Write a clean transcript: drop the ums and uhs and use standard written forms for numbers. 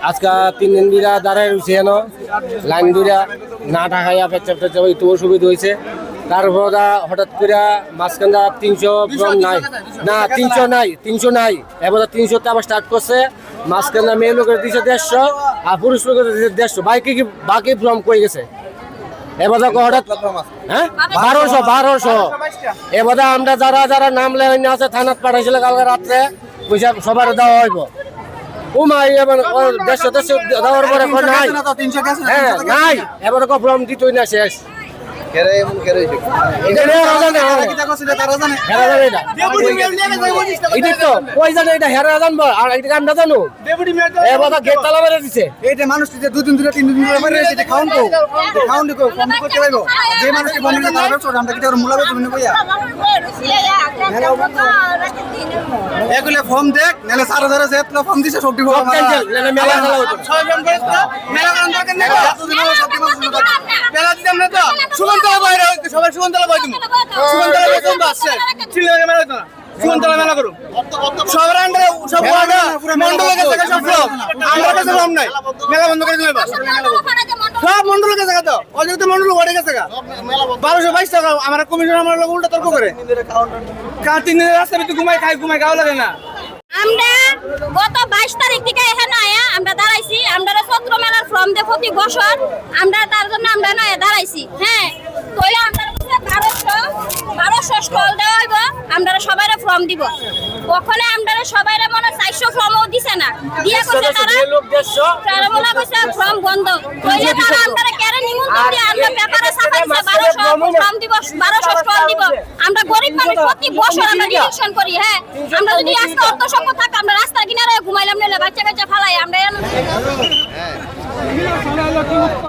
আজকে 3 দিন দিরা দাঁড়ায় রয়েছে এনো লাইন দুইরা না ঢাকাইয়া পেঁচাপ একটু অসুবিধা হয়েছে। তারপর হঠাৎ করে মাঝখানটা 300 নাই না 300 নাই এবার 300 আবার স্টার্ট করছে। মাঝখানটা মেয়ে লোকের দিচ্ছে 150 আর পুরুষ লোকের দিচ্ছে 150। বাকি ভ্রম কই গেছে এবার হঠাৎ হ্যাঁ 1200 এবার আমরা যারা যারা নাম লেখা আছে থানাত পাঠাইছিল কালকে রাত্রে পয়সা সবার দেওয়া হইব। নাই এবার ভ্রম দিতই না শেষ। ফর্ম দেখ নাহলে 4000 ফর্ম দিছে সব দিব মেলা সুগন্ধলা বাইরে সবাই সুগন্ধলা বই দিব সুগন্ধলা বই দিব আসছে চিলরে মেলা হতো না সুগন্ধলা মেলা করুম সবার আন্ডারে সব মন্ডলের কাছে সব আমরা কাছে ফর্ম নাই মেলা বন্ধ করে দিলে বাস সব মন্ডলের কাছে তো অযথা মন্ডল ওড়ে গেছে 1222 টাকা আমার কমিশন আমার লোক উল্টা তর্ক করে কার 3 দিনের রাস্তা ভিতরে ঘুমাই গাও লাগে না। আমরা গত 22 তারিখ থেকে এখানে আয়া আমরা দাঁড়াইছি। আমরা সত্র মেলার ফর্ম দে প্রতি বছর আমরা তার জন্য আমরা না দাঁড়াইছি। হ্যাঁ কইলা আমরা 1200 স্টল দেওয়া হইব আমরা সবাইরে ফর্ম দিব। ওখানে আমরা সবাইরে মনে 400 ফর্মও দিছে না দিয়া কইছে তারা মনে কইছে ফর্ম বন্ধ কইলে তারা আমরা কেরে নিমন্ত্রণ দিয়ে আমরা পেপারে ছাপাইছে 1200 ফর্ম দিব 1200 স্টল দিব। আমরা গরিব মানুষ প্রতি বছর আমরা ইলেকশন করি। হ্যাঁ আমরা যদি আজকে অর্থ সম্পদ থাকে আমরা রাস্তার কিনারে ঘুমাইলাম না বাচ্চা কাচ্চা ফালাই আমরা